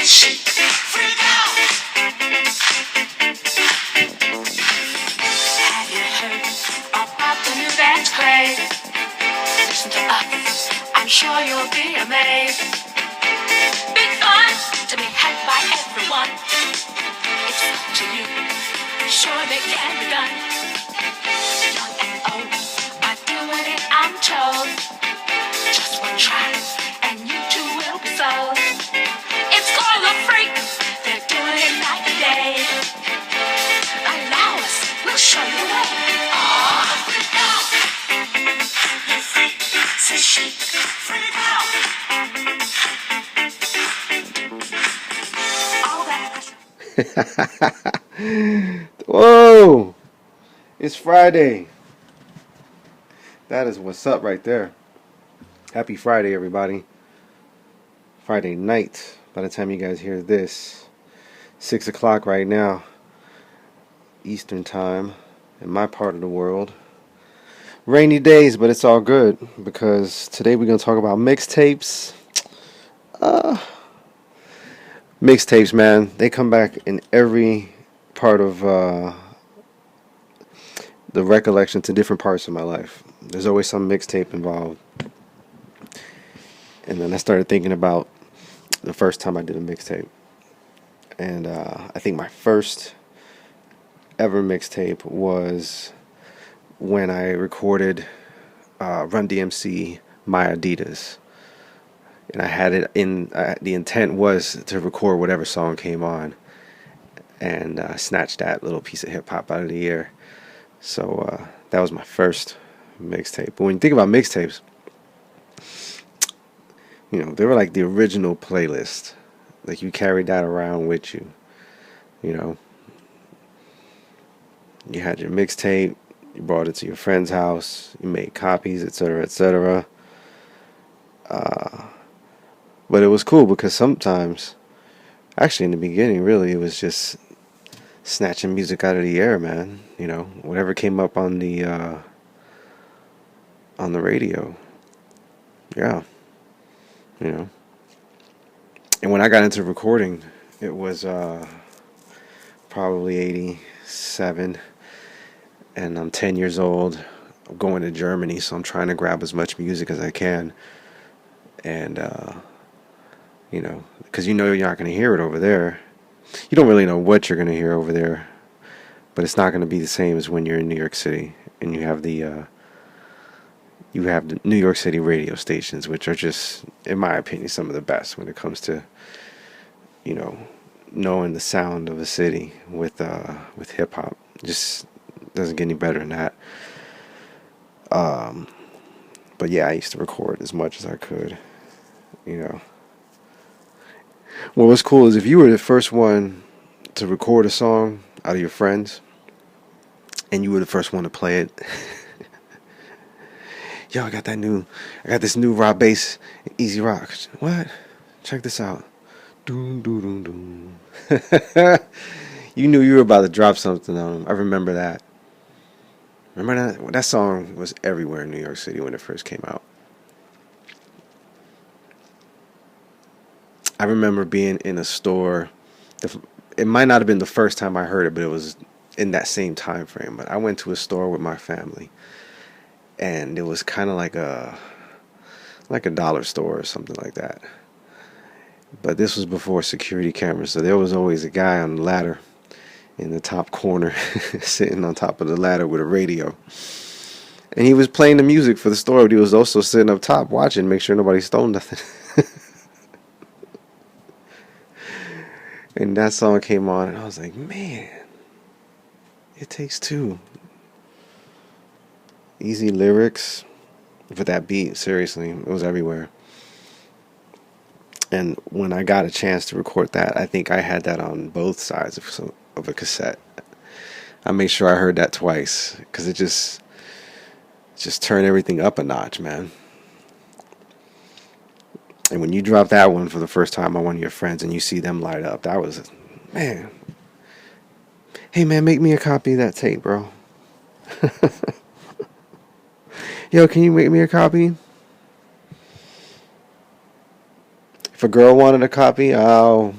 Have you heard about the new dance craze? Listen to us, I'm sure you'll be amazed. Big fun to be had by everyone. It's up to you, sure they can be done. Young and old are doing it, I'm told. Just one try, and you too will be sold. It's called a freak, they're doing it night and day. Allow us, we'll show you the way. Oh, freak out. You freak, say she, freak out. All that. Whoa! It's Friday. That is what's up right there. Happy Friday, everybody. Friday night. By the time you guys hear this, 6 o'clock right now, Eastern time, in my part of the world. Rainy days, but it's all good because today we're going to talk about mixtapes. Mixtapes, man, they come back in every part of the recollection to different parts of my life. There's always some mixtape involved. And then I started thinking about the first time I did a mixtape. And I think my first ever mixtape was when I recorded Run DMC My Adidas. And I had it in, the intent was to record whatever song came on and snatch that little piece of hip hop out of the air. So that was my first mixtape. But when you think about mixtapes, you know, they were like the original playlist. Like you carried that around with you. You know, you had your mixtape, you brought it to your friend's house, you made copies, etc., etc. But it was cool because sometimes, actually in the beginning, really, it was just snatching music out of the air, man. You know, whatever came up on the radio. Yeah. You know. And when I got into recording, it was probably 87. And I'm 10 years old. I'm going to Germany, so I'm trying to grab as much music as I can. And, you know, because you know you're not going to hear it over there. You don't really know what you're going to hear over there. But it's not going to be the same as when you're in New York City. And you have the New York City radio stations, which are just, in my opinion, some of the best when it comes to, you know, knowing the sound of a city with hip hop. Just doesn't get any better than that. But yeah, I used to record as much as I could, you know. What was cool is if you were the first one to record a song out of your friends, and you were the first one to play it. Yo, I got this new raw bass, Easy Rock. What? Check this out. Doom, doom, doom, doom. You knew you were about to drop something on them. I remember that. Remember that? That song was everywhere in New York City when it first came out. I remember being in a store. It might not have been the first time I heard it, but it was in that same time frame. But I went to a store with my family, and it was kind of like a dollar store or something like that. But this was before security cameras, so there was always a guy on the ladder in the top corner, sitting on top of the ladder with a radio. And he was playing the music for the store, but he was also sitting up top watching, make sure nobody stole nothing. And that song came on, and I was like, man, It Takes Two. Easy lyrics for that beat, seriously, it was everywhere. And when I got a chance to record that, I think I had that on both sides of a cassette. I made sure I heard that twice, because it just turned everything up a notch, man. And when you drop that one for the first time on one of your friends and you see them light up, that was, man. Hey, man, make me a copy of that tape, bro. Yo, can you make me a copy? If a girl wanted a copy, oh,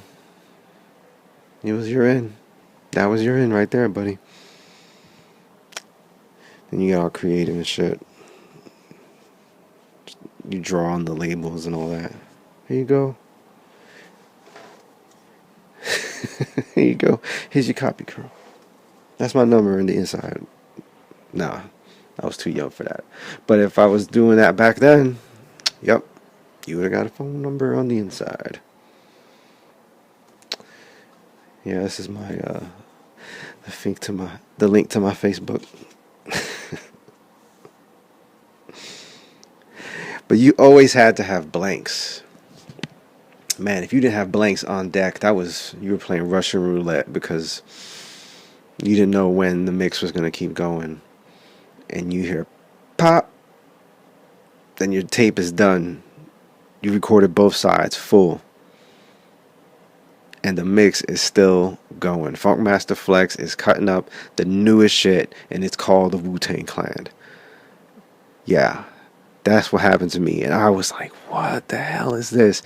It was your in. That was your in right there, buddy. And you get all creative and shit. You draw on the labels and all that. Here you go. Here you go. Here's your copy, girl. That's my number in the inside. Nah, I was too young for that. But if I was doing that back then, yep, you would have got a phone number on the inside. Yeah, this is my the link to my Facebook. But you always had to have blanks. Man, if you didn't have blanks on deck, you were playing Russian roulette, because you didn't know when the mix was going to keep going. And you hear pop, then your tape is done. You recorded both sides full. And the mix is still going. Funkmaster Flex is cutting up the newest shit, and it's called the Wu-Tang Clan. Yeah. That's what happened to me. And I was like, what the hell is this?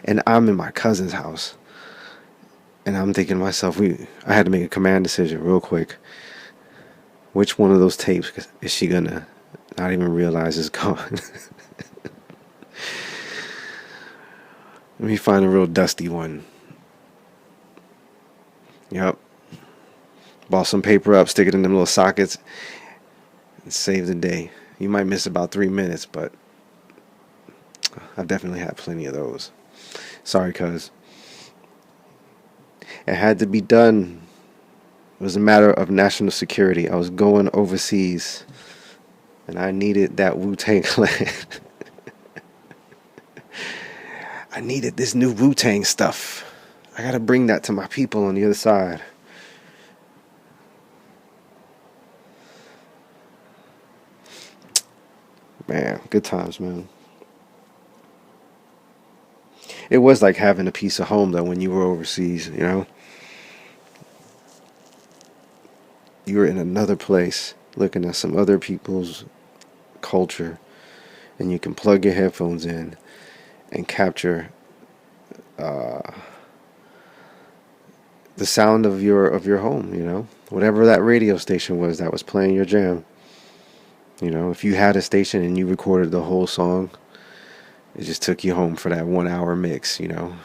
And I'm in my cousin's house. And I'm thinking to myself, I had to make a command decision real quick. Which one of those tapes is she going to not even realize is gone? Let me find a real dusty one. Yep. Ball some paper up, stick it in them little sockets, and save the day. You might miss about 3 minutes, but I've definitely had plenty of those. Sorry, cuz. It had to be done. It was a matter of national security. I was going overseas, and I needed that Wu-Tang Clan. I needed this new Wu-Tang stuff. I gotta bring that to my people on the other side. Man, good times, man. It was like having a piece of home, though, when you were overseas, you know? You were in another place, looking at some other people's culture, and you can plug your headphones in and capture the sound of your home, you know? Whatever that radio station was that was playing your jam. You know, if you had a station and you recorded the whole song, it just took you home for that 1 hour mix, you know.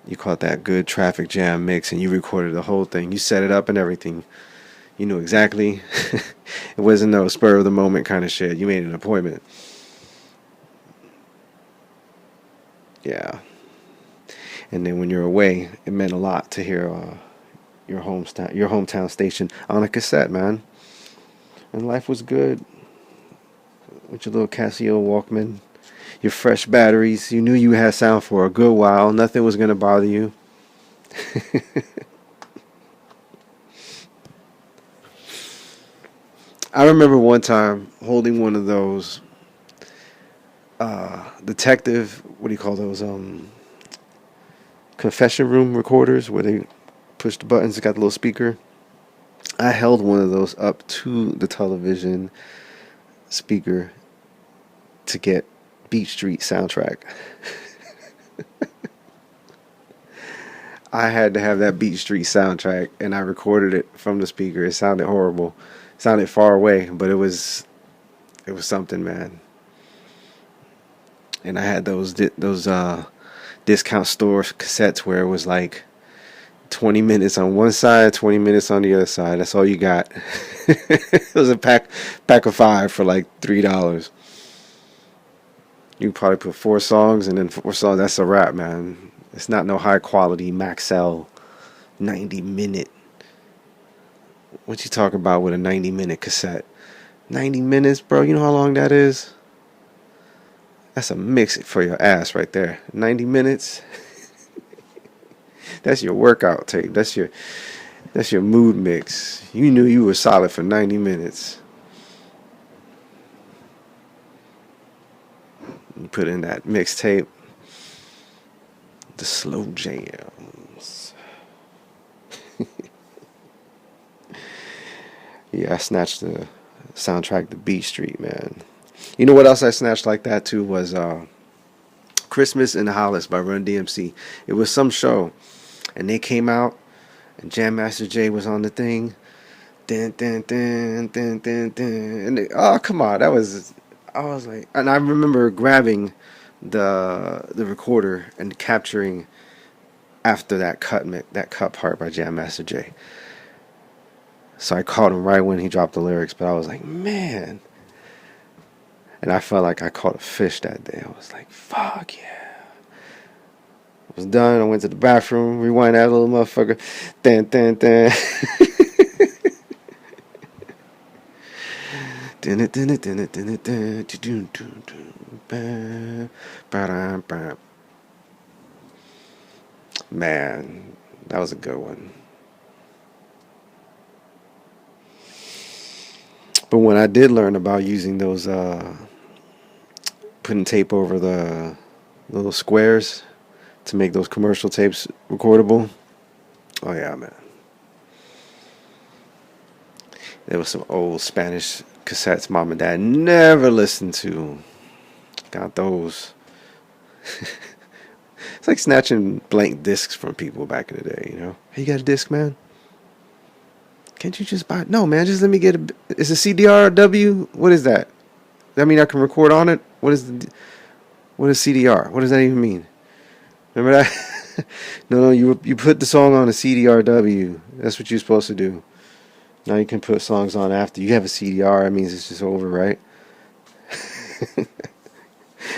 You caught that good traffic jam mix and you recorded the whole thing. You set it up and everything. You knew exactly. It wasn't no spur of the moment kind of shit. You made an appointment. Yeah. And then when you're away, it meant a lot to hear your hometown station on a cassette, man. And life was good. With your little Casio Walkman, your fresh batteries. You knew you had sound for a good while. Nothing was going to bother you. I remember one time holding one of those detective, what do you call those, confession room recorders where they push the buttons, it got the little speaker. I held one of those up to the television speaker to get Beat Street soundtrack. I had to have that Beat Street soundtrack, and I recorded it from the speaker. It sounded horrible. It sounded far away, but it was something, man. And I had those discount store cassettes where it was like 20 minutes on one side, 20 minutes on the other side. That's all you got. It was a pack of 5 for like $3. You probably put 4 songs, and then 4 songs, that's a wrap, man. It's not no high quality Maxell 90-minute. What you talking about with a 90-minute cassette? 90 minutes, bro, you know how long that is? That's a mix for your ass right there. 90 minutes. That's your workout tape. That's your mood mix. You knew you were solid for 90 minutes. You put in that mixtape, the slow jams. Yeah, I snatched the soundtrack to Beat Street, man. You know what else I snatched like that too was Christmas in Hollis by Run DMC. It was some show, and they came out, and Jam Master Jay was on the thing. Dun, dun, dun, dun, dun, dun. And oh, come on, I was like, and I remember grabbing the recorder and capturing after that cut part by Jam Master Jay. So I caught him right when he dropped the lyrics, but I was like, man. And I felt like I caught a fish that day. I was like, fuck yeah. I was done. I went to the bathroom, rewind that little motherfucker. Dun, dun, dun. Man, that was a good one. But when I did learn about using those, putting tape over the little squares to make those commercial tapes recordable, oh yeah, man. There was some old Spanish cassettes mom and dad never listened to. Got those. It's like snatching blank discs from people back in the day, you know? Hey, you got a disc, man? Can't you just buy it? No, man, just let me get a... Is a CDRW? What is that? Does that mean I can record on it? What is CDR? What does that even mean? Remember that? No, you put the song on a CDRW. That's what you're supposed to do. Now you can put songs on after. You have a CDR, that means it's just over, right?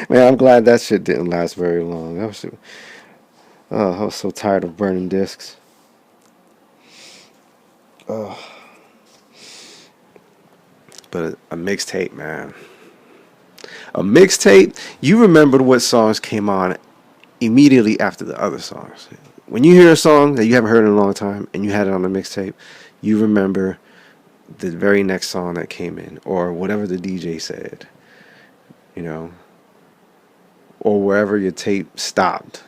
Man, I'm glad that shit didn't last very long. I was so tired of burning discs. But a mixtape, man. A mixtape, you remembered what songs came on immediately after the other songs. When you hear a song that you haven't heard in a long time and you had it on a mixtape, you remember the very next song that came in, or whatever the DJ said, you know, or wherever your tape stopped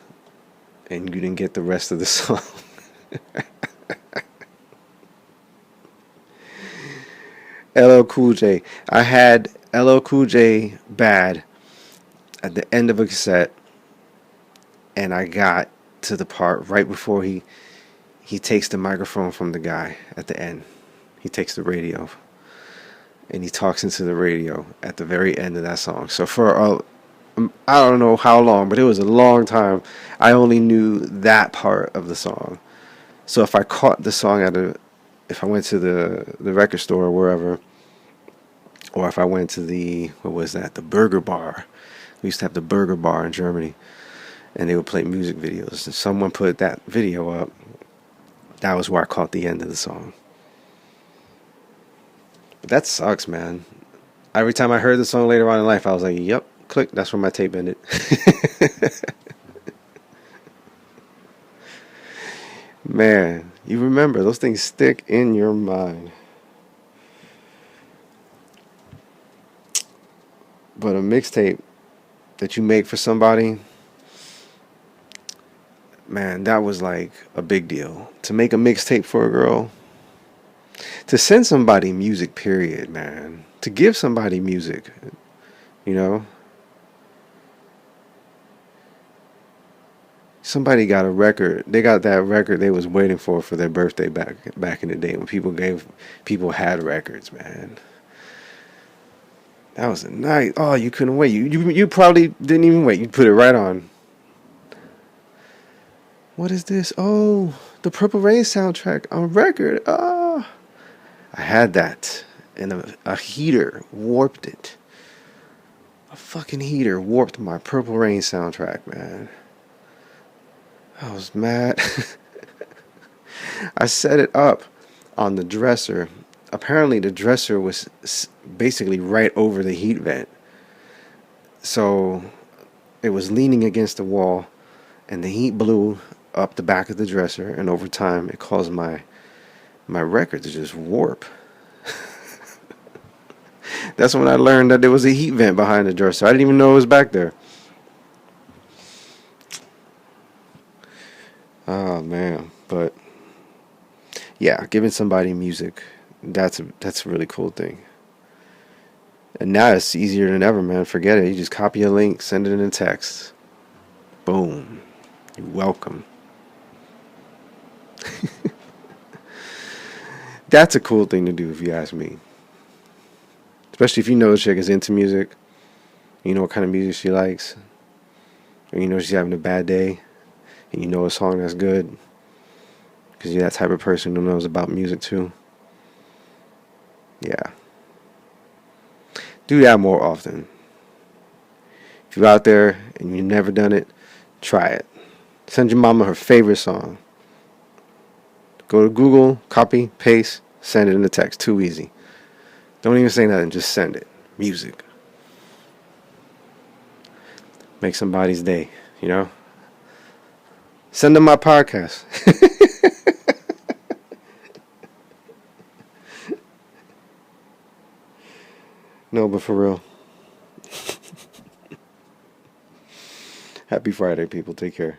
and you didn't get the rest of the song. LL Cool J. I had LL Cool J Bad at the end of a cassette, and I got to the part right before he takes the microphone from the guy at the end. He takes the radio and he talks into the radio at the very end of that song. So for I don't know how long, but it was a long time, I only knew that part of the song. So if I caught the song if I went to the record store or wherever, or if I went to the burger bar. We used to have the burger bar in Germany, and they would play music videos. And someone put that video up. That was where I caught the end of the song. But that sucks, man. Every time I heard the song later on in life, I was like, yep, click, that's where my tape ended. Man, you remember, those things stick in your mind. But a mixtape that you make for somebody, man, that was like a big deal. To make a mixtape for a girl, to send somebody music, period, man. To give somebody music, you know. Somebody got a record. They got that record they was waiting for their birthday back in the day when people had records, man. That was a night. Oh, you couldn't wait. You probably didn't even wait. You put it right on. What is this? Oh, the Purple Rain soundtrack on record. Oh, I had that, and a heater warped it. A fucking heater warped my Purple Rain soundtrack, man. I was mad. I set it up on the dresser. Apparently the dresser was basically right over the heat vent. So it was leaning against the wall, and the heat blew up the back of the dresser, and over time it caused my record to just warp. That's when I learned that there was a heat vent behind the dresser. I didn't even know it was back there. Oh man, but yeah, giving somebody music, that's a really cool thing. And now it's easier than ever, man. Forget it. You just copy a link, send it in a text. Boom. You're welcome. That's a cool thing to do if you ask me. Especially if you know the chick is into music. You know what kind of music she likes. Or you know she's having a bad day. And you know a song that's good. Because you're that type of person who knows about music too. Yeah. Do that more often. If you're out there and you've never done it, try it. Send your mama her favorite song. Go to Google, copy, paste, send it in the text. Too easy. Don't even say nothing, just send it. Music. Make somebody's day, you know? Send them my podcast. No, but for real. Happy Friday, people. Take care.